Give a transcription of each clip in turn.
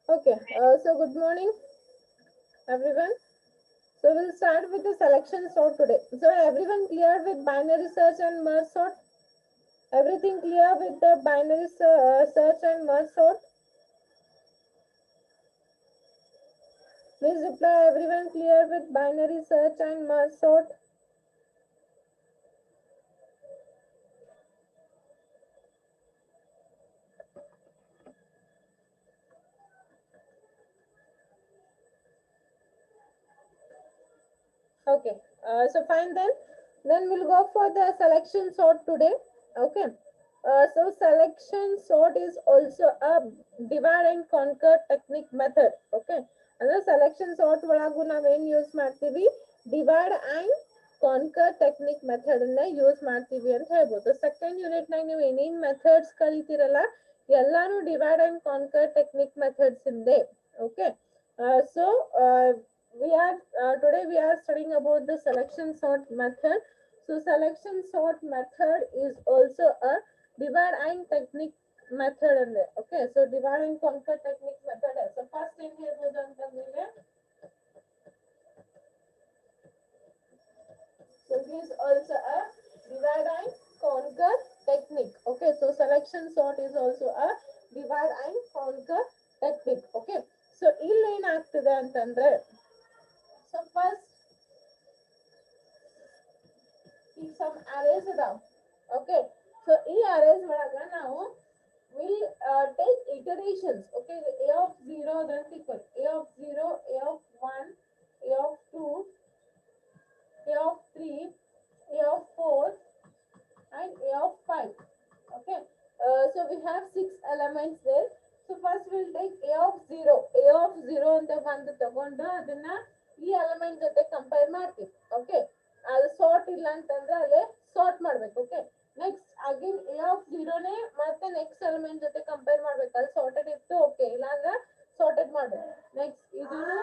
Okay, so good morning, everyone. So we'll start with the selection sort today. So everyone clear with binary search and merge sort? Everything clear with the binary search and merge sort? Please reply. Everyone clear with binary search and merge sort? Okay. So fine then. Then we'll go for the selection sort today. Okay. So selection sort is also a divide and conquer technique method. Okay. ಅಂದ್ರೆ selection sort ಒಳಗು ನಾವೇನ್ use ಮಾಡ್ತೀವಿ divide and conquer technique method ಅನ್ನ use ಮಾಡ್ತೀವಿ ಅಂತ ಹೇಳ್ಬೋದು second unit ನಾಗ ನೀವು ಏನೇನ್ ಮೆಥಡ್ಸ್ ಕಲಿತೀರಲ್ಲ ಎಲ್ಲಾನು divide and conquer technique methods ಇಂದೆ okay so we are today we are studying about the selection sort method. So selection sort method is also a divide and technique method in there. Okay, so divide and conquer technique method. So first thing here so it is also a divide and conquer technique. Okay, so selection sort is also a divide and conquer technique. Okay, so ಇಲ್ಲಿ ಏನಾಗ್ತದೆ ಅಂತಂದ್ರೆ so first ಈಗ some arrays ಅದಾವ okay so ಈ arrays ಒಳಗ ನಾವು will take iterations okay a of 0 then equal a of 0 a of 1 a of 2 a of 3 a of 4 and a of 5 okay so we have 6 elements there so first we'll take a of 0 ಅಂತ ಒಂದು ತಗೊಂಡು ಅದನ್ನ ಈ element ಜೊತೆ compare ಮಾಡ್ತೀವಿ okay ಅದು sort ಇಲ್ಲ ಅಂತಂದ್ರೆ ಅಲ್ಲೇ ಸಾರ್ಟ್ ಮಾಡ್ಬೇಕು okay next again A of ನೇ ಮತ್ತೆ ನೆಕ್ಸ್ಟ್ ಎಲಿಮೆಂಟ್ ಜೊತೆ ಕಂಪೇರ್ ಮಾಡ್ಬೇಕು ಅಲ್ಲಿ ಸಾರ್ಟೆಡ್ ಇತ್ತು ಓಕೆ ಇಲ್ಲಾಂದ್ರೆ ಸಾರ್ಟೆಡ್ ಮಾಡ್ಬೇಕು ನೆಕ್ಸ್ಟ್ ಇದನ್ನ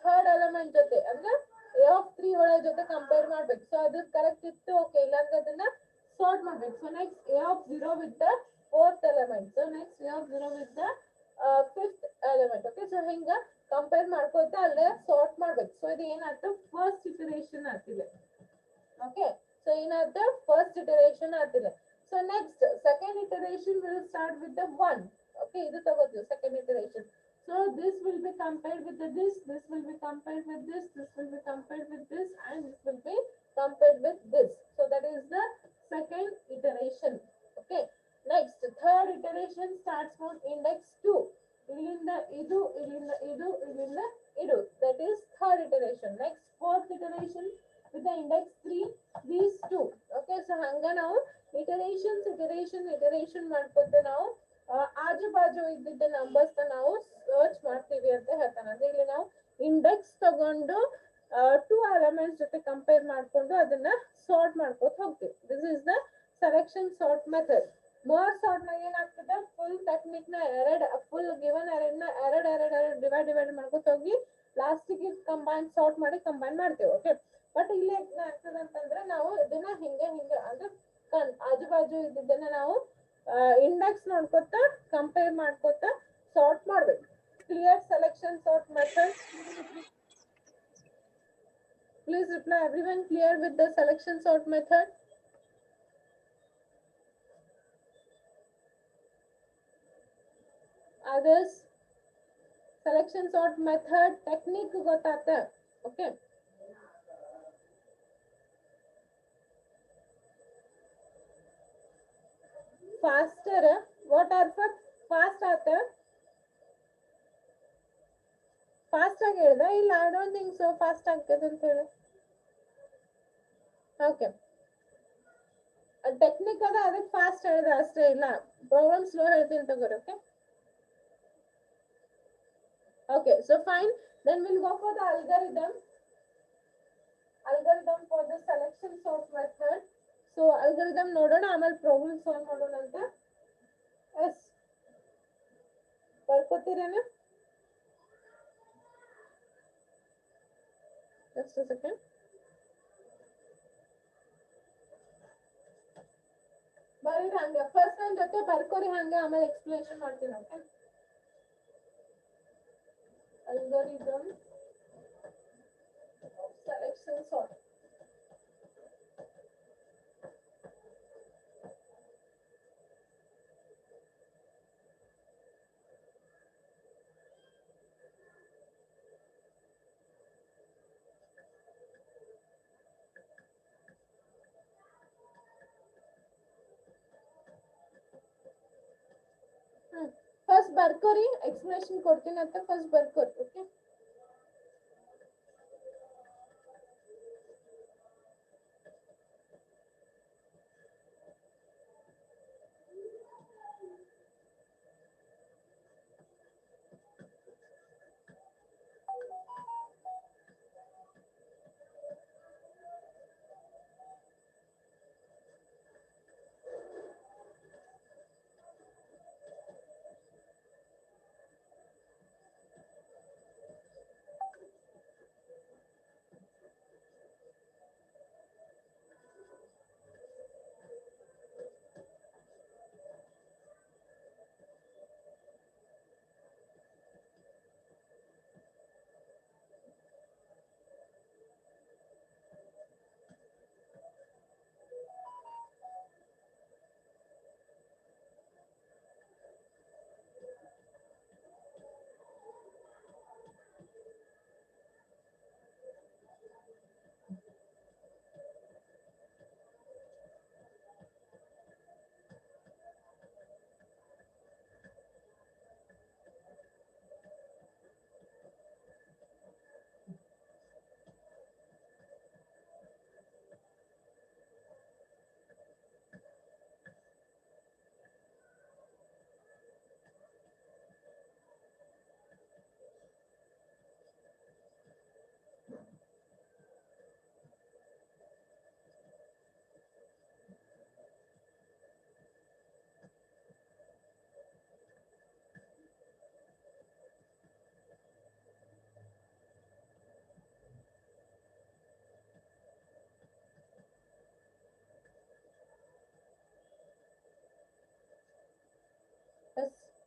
ಥರ್ಡ್ ಎಲಿಮೆಂಟ್ ಜೊತೆ ಅಂದ್ರೆ ಎ ಆಫ್ 3 ಒಳ ಜೊತೆ ಕಂಪೇರ್ ಮಾಡ್ಬೇಕು ಸೊ ಅದು ಕರೆಕ್ಟ್ ಇತ್ತು ಓಕೆ ಇಲ್ಲಾಂದ್ರೆ ಅದನ್ನ ಸಾರ್ಟ್ ಮಾಡ್ಬೇಕು so next A of 0 with the fourth element so next A of 0 with the fifth element okay so ಹಿಂಗ ಕಂಪೇರ್ ಮಾಡ್ಕೊತಾ ಅಲ್ಲೇ ಸಾರ್ಟ್ ಮಾಡ್ಬೇಕು ಸೊ ಇದು ಏನಾಯ್ತು ಫಸ್ಟ್ ಇಟರೇಷನ್ ಆಗ್ತಿದೆ ಓಕೆ ಸೊ ಏನಾಯ್ತು ಫಸ್ಟ್ ಇಟರೇಷನ್ ಆಗ್ತಿದೆ so next second iteration will start with the 1 okay ಇದು ತಗೋತೀವಿ second iteration so this will be compared with this will be compared with this will be compared with this and this will be compared with this so that is the second iteration okay next third iteration starts from index 2 ಇಲ್ಲಿಂದ ಇದು ಇಲ್ಲಿಂದ ಇದು ಇಲ್ಲಿಂದ ಇದು that is third iteration next fourth iteration with the index 3 these two okay so ಹಂಗ ನಾವು iteration ಮಾಡ್ಕೊಂತ ನಾವು ಆಜು ಬಾಜು ಇದ್ದಿದ್ದ ನಂಬರ್ಸ್ ನಾವು ಸರ್ಚ್ ಮಾಡ್ತೀವಿ ಅಂತ ಹೇಳ್ತಾನೆ ಅಂದ್ರೆ ಇಲ್ಲಿ ನಾವು ಇಂಡೆಕ್ಸ್ ತಗೊಂಡು ಟೂ ಎಲಿಮೆಂಟ್ಸ್ ಜೊತೆ ಕಂಪೇರ್ ಮಾಡ್ಕೊಂಡು ಅದನ್ನ ಸಾರ್ಟ್ ಮಾಡ್ಕೊತ ಹೋಗ್ತೀವಿ this is the selection sort method more sort ನಾಗ ಏನಾಗ್ತದೆ ಫುಲ್ ಟೆಕ್ನಿಕ್ ನ ಫುಲ್ ಗಿವನ್ ಎರಡು ಡಿವೈಡ್ ಮಾಡ್ಕೊತ ಹೋಗಿ ಲಾಸ್ಟಿಗೆ ಕಂಬೈನ್ ಸಾರ್ಟ್ ಮಾಡಿ ಕಂಬೈನ್ ಮಾಡ್ತೇವೆ ಓಕೆ ಬಟ್ ಇಲ್ಲಿ ಏನಾಗ್ತದೆ ಅಂತಂದ್ರೆ ನಾವು ಇದನ್ನ ಹಿಂಗೆ ಅಂದ್ರೆ ಆಜು ಬಾಜು ಇದ್ದಿದ್ದನ್ನ ನಾವು ಇಂಡೆಕ್ಸ್ ನೋಡ್ಕೊತ ಕಂಪೇರ್ ಮಾಡ್ಕೊತ ಸಾರ್ಟ್ ಮಾಡ್ಬೇಕು clear selection sort method please reply everyone clear with the selection sort method others selection sort method technique ಗೊತ್ತಾತ okay faster what are for fast ಆತ ಫಾಸ್ಟ್ ಆಗಿ ಹೇಳ್ದ ಇಲ್ಲ I don't think so fast ಆಗ್ತದೆ ಅಂತ ಹೇಳಿ okay technique ಅದ ಅದಕ್ಕೆ fast ಹೇಳಿದೆ ಅಷ್ಟೇ ಇಲ್ಲ ಪ್ರಾಬ್ಲಮ್ ಸ್ಲೋ ಹೇಳ್ತೀನಿ ತಗೋರಿ okay okay so fine then we'll go for the algorithm for the selection sort method so algorithm ನೋಡೋಣ ಆಮೇಲೆ ಪ್ರಾಬ್ಲಮ್ ಸಾಲ್ವ್ ಮಾಡೋಣ ಅಂತ ಎಸ್ ಬರ್ಕೋತೀರೇನು just a second ಬರೀರಿ ಹಂಗೆ ಫಸ್ಟ್ ನನ್ನ ಜೊತೆ ಬರ್ಕೋರಿ ಹಂಗೆ ಆಮೇಲೆ ಎಕ್ಸ್ಪ್ಲೇಷನ್ ಮಾಡ್ತೀನಿ okay algorithm of selection sort. First ಬರ್ಕೋರಿ ಎಕ್ಸ್ಪ್ಲನೇಷನ್ ಕೊಡ್ತೀನಿ ಅಂತ ಫಸ್ಟ್ ಬರ್ಕೋರಿ okay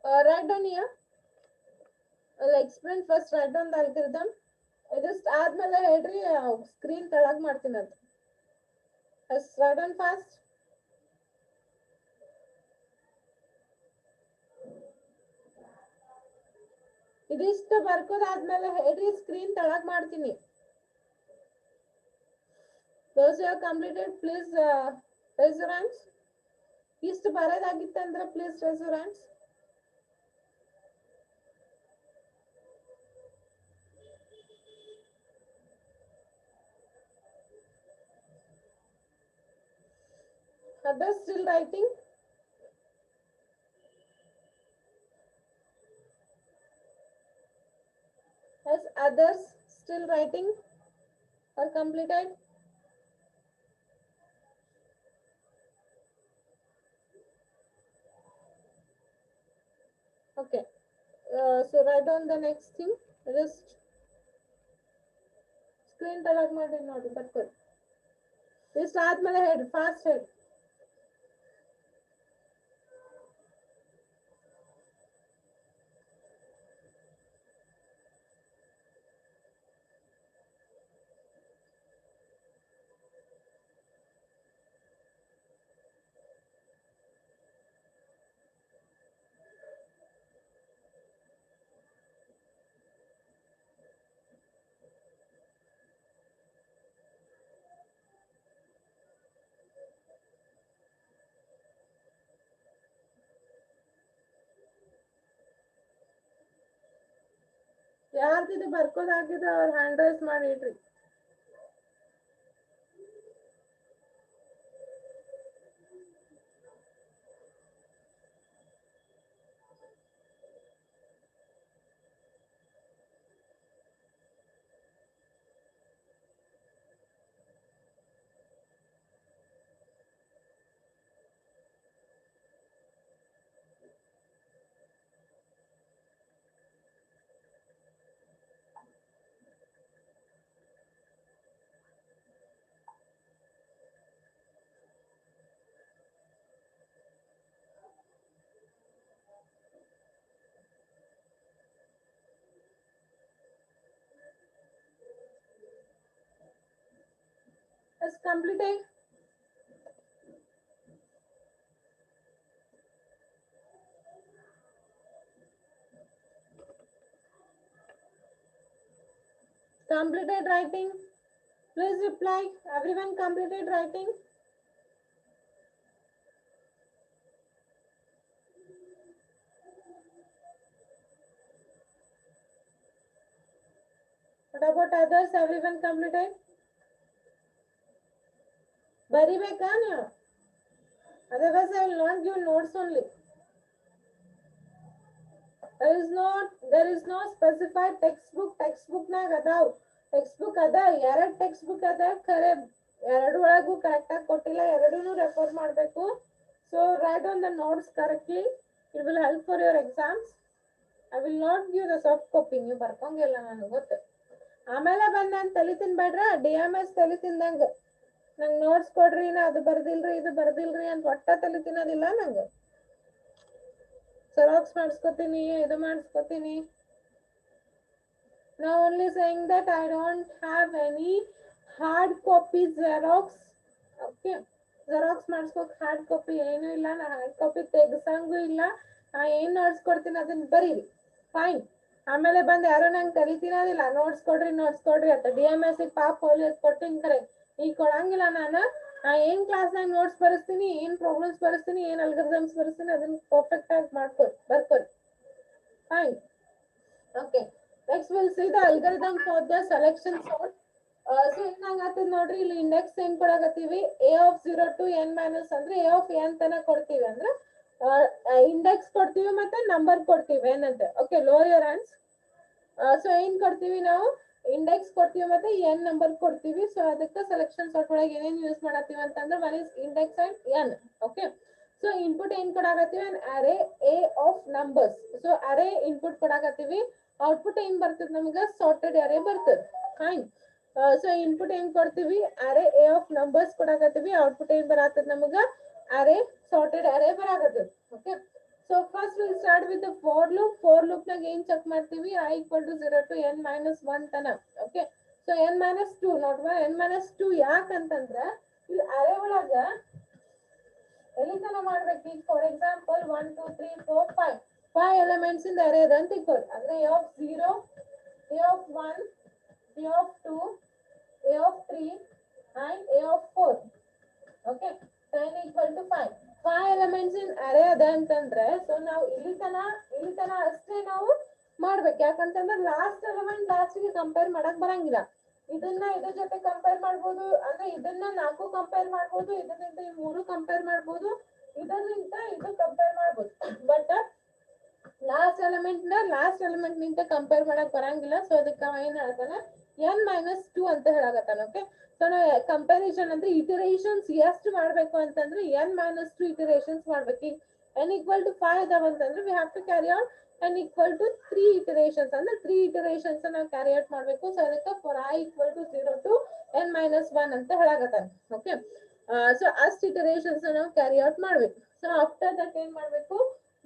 write down here I'll explain first write down the algorithm ಇದಷ್ಟು ಆದ್ಮೇಲೆ ಹೇಳ್ರಿ ಸ್ಕ್ರೀನ್ ತೆಳಗ್ ಮಾಡ್ತೀನಿ ಅದು write down fast ಇದಿಷ್ಟು ಬರ್ಕೋದಾದ್ಮೇಲೆ ಹೇಳ್ರಿ ಸ್ಕ್ರೀನ್ ತೆಳಗ್ ಮಾಡ್ತೀನಿ those who have completed please raise your hands ಇಷ್ಟು ಬರೋದಾಗಿತ್ತಂದ್ರೆ please raise your hands others still writing has others still writing or completed okay so write down the next thing just screen ತೆಳಗ್ ಮಾಡಿ ನೋಡಿ ಬರ್ಕೊಳ್ಳಿ ಇಷ್ಟು ಆದ್ಮೇಲೆ ಹೇಳಿ ಫಾಸ್ಟ್ ಹೇಳಿ ಯಾರ್ದಿದು ಬರ್ಕೋದಾಗಿದೆ ಅವ್ರ ಹ್ಯಾಂಡ್ ರೈಸ್ ಮಾಡಿ ಇಡ್ರಿ completed? Completed writing? Please reply. Everyone completed writing? What about others? Everyone completed? ಬರಿಬೇಕಾ ನೀವು? Otherwise I will not give notes only. There is no specified textbook. Textbook ನಾಗ ಅದಾವ. Textbook ಅದ, ಎರಡು textbook ಅದ, ಖರೆ ಎರಡು ಒಳಗೂ ಕರೆಕ್ಟ್ ಆಗಿ ಕೊಟ್ಟಿಲ್ಲ, ಎರಡೂನು ರೆಫರ್ ಮಾಡಬೇಕು. So write on the notes correctly. It will help for your exams. I will not give the soft copy. ನೀವು ಬರ್ಕೊಂಗಿಲ್ಲ ನನಗೆ ಗೊತ್ತು. ಆಮೇಲೆ ಬಂದು ನಾನು ತಲೆ ತಿನ್ಬೇಡ್ರ, DMS ತಲೆ ತಿಂದಂಗ ನಂಗೆ ನೋಟ್ಸ್ ಕೊಡ್ರಿ, ನಾ ಅದು ಬರ್ದಿಲ್ರಿ ಇದು ಬರ್ದಿಲ್ರಿ ಅಂತ ಒಟ್ಟ ತಲೆ ತಿನ್ನೋದಿಲ್ಲ ನಂಗೆ. ಜೆರಾಕ್ಸ್ ಮಾಡಿಸ್ಕೊತೀನಿ, ಇದು ಮಾಡಿಸ್ಕೊತೀನಿ. Now only saying that I don't have any hard copy Xerox. Okay, Xerox ಮಾಡಿಸ್ಕೋಕ್ ಹಾರ್ಡ್ ಕಾಪಿ ಏನೂ ಇಲ್ಲ, ನಾ ಹಾರ್ಡ್ ಕಾಪಿ ತೆಗ್ಸಂಗೂ ಇಲ್ಲ. ನಾ ಏನು ನೋಟ್ಸ್ ಕೊಡ್ತೀನಿ ಅದನ್ನ ಬರೀರಿ, ಫೈನ್. ಆಮೇಲೆ ಬಂದು ಯಾರೋ ನಂಗೆ ತಲೆ ತಿನ್ನೋದಿಲ್ಲ, ನೋಟ್ಸ್ ಕೊಡ್ರಿ ಅಂತ. DMS ಪಾಪ ಹೋಲಿ ಕೊಟ್ಟು ಹಿಂಗೆ ಈಗ ಕೊಡಂಗಿಲ್ಲ. ನಾನು ಏನ್ ಕ್ಲಾಸ್ನಾಗ ನೋಟ್ಸ್ ಬರೆಸ್ತೀನಿ, ಏನ್ ಪ್ರಾಬ್ಲಮ್ಸ್ ಬರೆಸ್ತೀನಿ, ಏನ್ ಅಲ್ಗರಿದಮ್ಸ್ ಬರೆಸ್ತೀನಿ ಅದನ್ನ ಪರ್ಫೆಕ್ಟ್ ಆಗಿ ಬರ್ಕೊರಿ, fine. Okay, next will see the algorithm for the selection sort. So ಏನಾಗತ್ತದ ನೋಡ್ರಿ, ಇಲ್ಲಿ ಇಂಡೆಕ್ಸ್ ಏನ್ ಕೊಡಾಕತ್ತೀವಿ, A(0 to n - ಅಂದ್ರೆ A(n) ತನ ಕೊಡ್ತೀವಿ, ಅಂದ್ರೆ ಇಂಡೆಕ್ಸ್ ಕೊಡ್ತೀವಿ ಮತ್ತೆ ನಂಬರ್ ಕೊಡ್ತೀವಿ ಏನಂತ. Okay, lower your hands. So ಏನ್ ಕೊಡ್ತೀವಿ ನಾವು, ಇಂಡೆಕ್ಸ್ ಕೊಡ್ತೀವಿ ಮತ್ತೆ n ನಂಬರ್ ಕೊಡ್ತೀವಿ. ಸೊ ಅದಕ್ಕೆ ಸೆಲೆಕ್ಷನ್ ಸಾರ್ಟ್ ಒಳಗೆ ಏನೇನು ಯೂಸ್ ಮಾಡತ್ತೀವಿ ಅಂತಂದ್ರೆ one is index and n. Okay, so input ಏನ್ ಕೊಡಾಕತ್ತೀವಿ, an array A of numbers. So array input ಕೊಡಾಕತ್ತೀವಿ, ಔಟ್ಪುಟ್ ಏನ್ ಬರ್ತದೆ ನಮ್ಗೆ, ಸಾರ್ಟೆಡ್ ಅರೇ ಬರ್ತದೆ, ಫೈನ್. ಸೊ ಇನ್ಪುಟ್ ಏನ್ ಕೊಡ್ತೀವಿ, ಅರೇ A of numbers ಕೊಡಾಕತ್ತೀವಿ, ಔಟ್ಪುಟ್ ಏನ್ ಬರತ್ತದ ನಮ್ಗೆ, ಅರೇ ಸಾರ್ಟೆಡ್ ಅರೇ ಬರಾಕತ್ತದ. Okay, so first we'll start with the for loop. For loop ನಾಗ ಏನ್ ಚೆಕ್ ಮಾಡ್ತೀವಿ, I = 0 to n - 1 ತನ. ಓಕೆ, ಸೊ n - 2 ನೋಡ್ವಾ, n - 2 ಯಾಕಂತಂದ್ರ ಇಲ್ಲಿ ಅರೇ ಒಳಗ ಎಲ್ಲಿ ತನ ಮಾಡ್ಬೇಕು. ಈಗ for example 1 2 3 4 5 elements in the array ಅದ ಅಂತ ಇಟ್ಕೊಳ್ಳಿ. ಅಂದ್ರೆ A(0), A(1), A(2), A(3) and A(4). Okay, so n = 5 elements in array ಅದ ಅಂತಂದ್ರೆ, ಸೊ ನಾವು ಇಲ್ಲಿ ತನ ಅಷ್ಟೇ ನಾವು ಮಾಡ್ಬೇಕು. ಯಾಕಂತಂದ್ರೆ ಲಾಸ್ಟ್ ಎಲಿಮೆಂಟ್ ಲಾಸ್ಟ್ಗೆ ಕಂಪೇರ್ ಮಾಡಕ್ ಬರಂಗಿಲ್ಲ. ಇದನ್ನ ಇದ್ರ ಜೊತೆ ಕಂಪೇರ್ ಮಾಡ್ಬೋದು, ಅಂದ್ರೆ ಇದನ್ನ 4 ಕಂಪೇರ್ ಮಾಡ್ಬೋದು, ಇದರಿಂದ 3 ಕಂಪೇರ್ ಮಾಡ್ಬೋದು, ಇದರಿಂದ ಇದು ಕಂಪೇರ್ ಮಾಡ್ಬೋದು. ಬಟ್ ಲಾಸ್ಟ್ ಎಲಿಮೆಂಟ್ ನಿಂತ ಕಂಪೇರ್ ಮಾಡಕ್ ಬರಂಗಿಲ್ಲ. ಸೊ ಅದಕ್ಕೆ ಏನ್ ಹೇಳ್ತಾನೆ, n - 2 ಅಂತ ಹೇಳಕತ್ತಾನ. ಓಕೆ, ಸೊ ನಾವು ಕಂಪ್ಯಾರಿಸನ್ ಅಂದ್ರೆ ಇಟರೇಷನ್ಸ್ ಎಷ್ಟು ಮಾಡ್ಬೇಕು ಅಂತಂದ್ರೆ n - 2 ಇಟರೇಷನ್ಸ್ ಮಾಡ್ಬೇಕು. ಈಗ n = 5 ಅದಾವ ಅಂತಂದ್ರೆ we have to carry out n = 3 ಇಟರೇಷನ್ಸ್, ಅಂದ್ರೆ 3 ಇಟರೇಷನ್ಸ್ ನಾವು ಕ್ಯಾರಿ ಔಟ್ ಮಾಡ್ಬೇಕು. ಸೊ ಅದಕ್ಕೆ for I = 0 to n - 1 ಅಂತ ಹೇಳಕತ್ತಾನ. ಓಕೆ, ಸೊ ಅಷ್ಟು ಇಟರೇಷನ್ಸ್ ನಾವು ಕ್ಯಾರಿ ಔಟ್ ಮಾಡ್ಬೇಕು. ಸೊ ಆಫ್ಟರ್ ದಟ್ ಏನ್ ಮಾಡ್ಬೇಕು,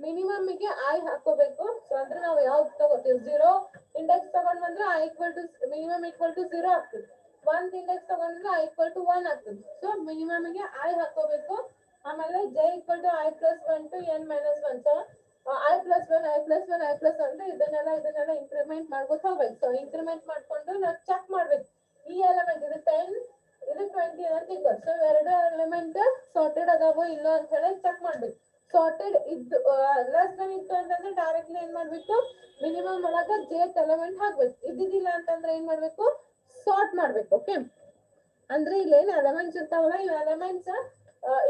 ಮಿನಿಮಮ್ ಗೆ I ಹಾಕೋಬೇಕು. ಸೊ ಅಂದ್ರೆ ನಾವು ಯಾವ್ದು ತಗೋತೀವಿ, 0 ಇಂಡೆಕ್ಸ್ ತಗೊಂಡ್ ಬಂದ್ರೆ I = ಮಿನಿಮಮ್ = 0 ಆಗ್ತದೆ. 1 ಇಂಡೆಕ್ಸ್ ತಗೊಂಡ್ರೆ I = 1 ಆಗ್ತದೆ. ಸೊ ಮಿನಿಮಮ್ ಗೆ I ಹಾಕೋಬೇಕು. ಆಮೇಲೆ j = I + 1 to n - 1. So I + 1 ಅಂದ್ರೆ ಇದನ್ನೆಲ್ಲ ಇನ್ಕ್ರಿಮೆಂಟ್ ಮಾಡ್ಕೊತ ಹೋಗ್ಬೇಕು. ಸೊ ಇನ್ಕ್ರಿಮೆಂಟ್ ಮಾಡ್ಕೊಂಡು ನಾವು ಚೆಕ್ ಮಾಡ್ಬೇಕು, ಈ ಎಲಿಮೆಂಟ್ ಇದು 10 ಇದು 20 ಅಂತ ಇಟ್ಕೊಳ್ಳಿ. ಸೊ ಎರಡು ಎಲಿಮೆಂಟ್ ಸಾರ್ಟೆಡ್ ಅದಾವೋ ಇಲ್ಲೋ ಅಂತ ಹೇಳಿ ಚೆಕ್ ಮಾಡ್ಬೇಕು. ಸಾರ್ಟೆಡ್ ಇದ್ದು ಲೆಸ್ ದನ್ ಇತ್ತು ಅಂತಂದ್ರೆ ಡೈರೆಕ್ಟ್ಲಿ ಏನ್ ಮಾಡ್ಬೇಕು, ಮಿನಿಮಮ್ ಒಳಗ jth ಎಲಿಮೆಂಟ್ ಹಾಕ್ಬೇಕು. ಇದ್ದಿದ್ದಿಲ್ಲ ಅಂತಂದ್ರೆ ಏನ್ ಮಾಡ್ಬೇಕು, ಸಾರ್ಟ್ ಮಾಡ್ಬೇಕು. ಓಕೆ, ಅಂದ್ರೆ ಇಲ್ಲೇನು ಎಲಿಮೆಂಟ್ಸ್ ಇರ್ತಾವಲ್ಲ, ಈ ಎಲಿಮೆಂಟ್ಸ್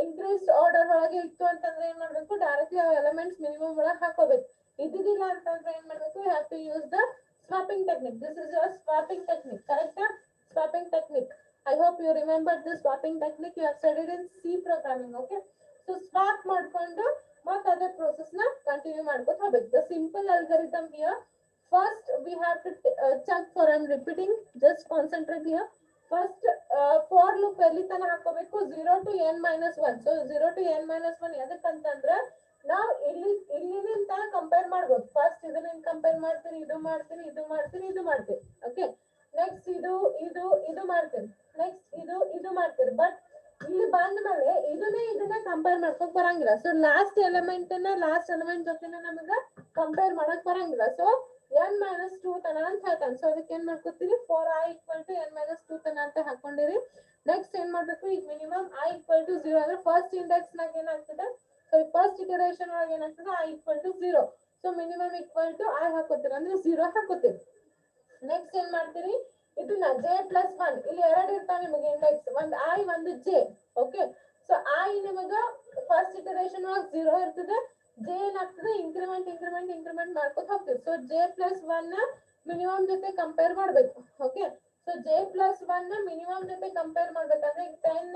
ಇನ್ಕ್ರೀಸ್ಡ್ ಆರ್ಡರ್ ಒಳಗೆ ಇತ್ತು ಅಂತಂದ್ರೆ ಏನ್ ಮಾಡ್ಬೇಕು, ಡೈರೆಕ್ಟ್ಲಿ ಆ ಎಲಿಮೆಂಟ್ಸ್ ಮಿನಿಮಮ್ ಒಳಗೆ ಹಾಕೋಬೇಕು. ಇದ್ದಿದ್ದಿಲ್ಲ ಅಂತಂದ್ರೆ ಏನ್ ಮಾಡ್ಬೇಕು, you have to use the swapping technique. This is your swapping technique, correct? Swapping technique. I hope you remember this swapping technique. You have studied in C programming. Okay, so swap ಮಾಡ್ಕೊಂಡು ಮತ್ತೆ ಅದೇ process ನ continue ಮಾಡ್ಕೊಂಡು ಹೋಗ್ಬೇಕು. The simple algorithm here. First we have to check for, I'm repeating, just concentrate here. First for loop ಎಲ್ಲಿ ತನ ಹಾಕೋಬೇಕು, 0 to n - 1. So 0 to n - 1 ಎದಕ್ಕಂತಂದ್ರೆ ನಾವು ಇಲ್ಲಿನಿಂದ ಕಂಪೇರ್ ಮಾಡ್ಬೋದು. ಫಸ್ಟ್ ಇದನ್ನ ಕಂಪೇರ್ ಮಾಡ್ತೀನಿ, ಇದು ಮಾಡ್ತೀನಿ. ಓಕೆ, ನೆಕ್ಸ್ಟ್ ಇದು ಮಾಡ್ತೀರಿ, ನೆಕ್ಸ್ಟ್ ಇದು ಮಾಡ್ತೀರಿ. ಬಟ್ ಇಲ್ಲಿ ಬಂದ್ಮೇಲೆ ಇದನ್ನ ಕಂಪೇರ್ ಮಾಡ್ಕೊಂಡ್ ಬರಂಗಿಲ್ಲ. ಸೊ ಲಾಸ್ಟ್ ಎಲಿಮೆಂಟ್ ಜೊತೆನೆ ನಮಗ ಕಂಪೇರ್ ಮಾಡಕ್ ಬರಂಗಿಲ್ಲ. ಸೊ n-2 ತನ ಅಂತ ಹೇಳ್ತಾನೆ. ಸೊ ಅದಕ್ಕೆ ಏನ್ ಮಾಡ್ಕೊತೀರಿ, for i equal to n-2 ತನ ಅಂತ ಹಾಕೊಂಡಿರಿ. ನೆಕ್ಸ್ಟ್ ಏನ್ ಮಾಡ್ಬೇಕು, ಈಗ ಮಿನಿಮಮ್ i equal to 0 ಅಂದ್ರೆ ಫಸ್ಟ್ ಇಂಡೆಕ್ಸ್ ನಾಗ ಏನಾಗ್ತದೆ, ಸೊ ಫಸ್ಟ್ ಇಟರೇಷನ್ ಒಳಗೆ ಏನಾಗ್ತದೆ, i equal to 0. So minimum equal to i ಹಾಕೋತೀರಿ ಅಂದ್ರೆ 0 ಹಾಕೋತೀರಿ. ನೆಕ್ಸ್ಟ್ ಏನ್ ಮಾಡ್ತೀರಿ, ಇದನ್ನ j+1 ಇಲ್ಲಿ ಎರಡು ಇರ್ತಾವ ನಿಮಗೆ ಇಂಡೆಕ್ಸ್, ಒಂದು i ಒಂದು j. ಓಕೆ, ಸೊ i ನಿಮಗ ಫಸ್ಟ್ ಇಟರೇಷನ್ ಒಳಗೆ 0 ಇರ್ತದೆ, j ಏನಾಗ್ತದೆ ಇಂಕ್ರಿಮೆಂಟ್ ಮಾಡ್ಕೊತ ಹೋಗ್ತೀವಿ. ಸೊ j+1 ನ ಮಿನಿಮಮ್ ಜೊತೆ ಕಂಪೇರ್ ಮಾಡ್ಬೇಕು. ಓಕೆ, ಸೊ j+1 ನ ಮಿನಿಮಮ್ ಜೊತೆ ಕಂಪೇರ್ ಮಾಡ್ಬೇಕಂದ್ರೆ ಈಗ 10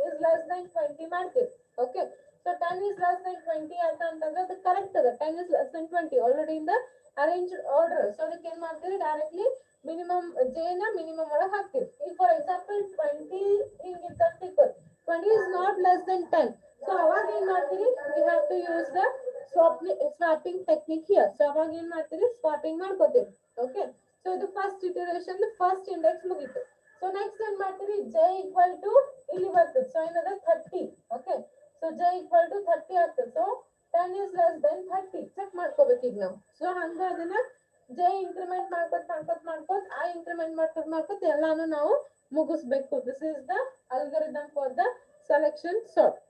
is less than 20 ಮಾಡ್ತೀವಿ. Okay, so 10 is less than 20 ಅಂತಂದ್ರೆ ಅದು ಕರೆಕ್ಟ್ ಅದ. 10 is less than 20 already in the arrange order. So ಅದಕ್ಕೆ ಏನ್ ಮಾಡ್ತೀವಿ, ಡೈರೆಕ್ಟ್ಲಿ ಮಿನಿಮಮ್ j ನ ಮಿನಿಮಮ್ ಒಳಗೆ ಹಾಕ್ತೀವಿ. ಈಗ ಫಾರ್ ಎಕ್ಸಾಂಪಲ್ 20 ಹಿಂಗಿಂತ ತಿಳ್ಕೊಳ್ಳಿ, 20 is not less than 10. So ಅವಾಗ ಏನ್ ಮಾಡ್ತೀರಿ, we have to use the swapping technique here. So ಅವಾಗ ಏನ್ ಮಾಡ್ತೀರಿ, ಸ್ವಾಪಿಂಗ್ ಮಾಡ್ಕೋತೀವಿ. ಓಕೆ, ಸೊ ಇದು ಫಸ್ಟ್ ಇಟರೇಷನ್ ಫಸ್ಟ್ ಇಂಡೆಕ್ಸ್ ಮುಗೀತು. ಸೊ ನೆಕ್ಸ್ಟ್ ಏನ್ ಮಾಡ್ತೀರಿ, j equal to ಇಲ್ಲಿ ಬರ್ತದೆ. ಸೊ ಏನದ 30. Okay, so j equal to 30 ಆಗ್ತದೆ. So 10 is less than 30 check ಮಾಡ್ಕೋಬೇಕು ಈಗ ನಾವು. ಸೊ ಹಂಗ ಅದನ್ನ j ಇಂಕ್ರಿಮೆಂಟ್ ಮಾಡ್ಕೋತ i ಇಂಕ್ರಿಮೆಂಟ್ ಮಾಡ್ಕೋತ ಎಲ್ಲಾನು ನಾವು ಮುಗಿಸ್ಬೇಕು. This is the algorithm for the selection sort.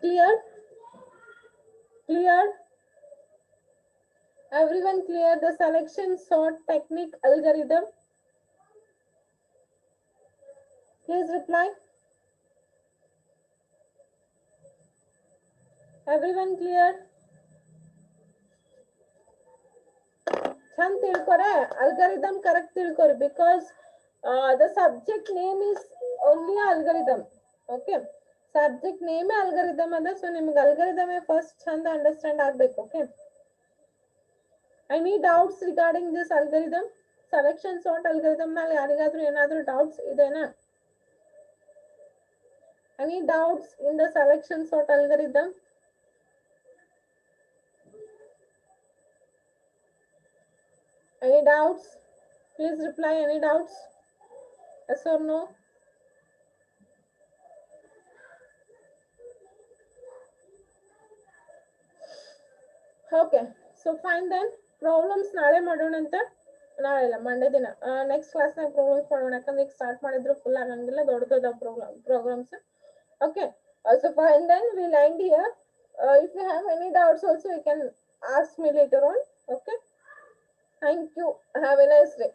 Clear? Everyone clear the selection sort technique algorithm? Please reply. Everyone clear? ಚಂದ ತಿಳ್ಕೊರೆ, algorithm correct ತಿಳ್ಕೊರಿ, because the subject name is only algorithm. Okay, subject name algorithm ಅದ. So ನಿಮ್ಗೆ algorithm first ಚಂದ understand ಆಗ್ಬೇಕು. Okay, any doubts regarding this algorithm, selection sort algorithm ಮೇಲೆ ಯಾರಿಗಾದ್ರೂ ಏನಾದ್ರೂ doubts ಇದೆನಾ? Any doubts in the selection sort algorithm? Any doubts? Please reply. Any doubts? Yes or no? Okay, so fine then. Problems ನಾಳೆ ಮಾಡೋಣ ಅಂತ. ನಾಳೆ ಇಲ್ಲ, Monday ದಿನ ನೆಕ್ಸ್ಟ್ ಕ್ಲಾಸ್ನಾಗ ಪ್ರಾಬ್ಲಮ್ಸ್ ಮಾಡೋಣ. ಯಾಕಂದ್ರೆ ಈಗ ಸ್ಟಾರ್ಟ್ ಮಾಡಿದ್ರು ಫುಲ್ ಆಗಂಗಿಲ್ಲ, ದೊಡ್ಡದ programs. Okay, so fine then will end here. If you have any doubts also you can ask me later on. Okay, thank you, have a nice day.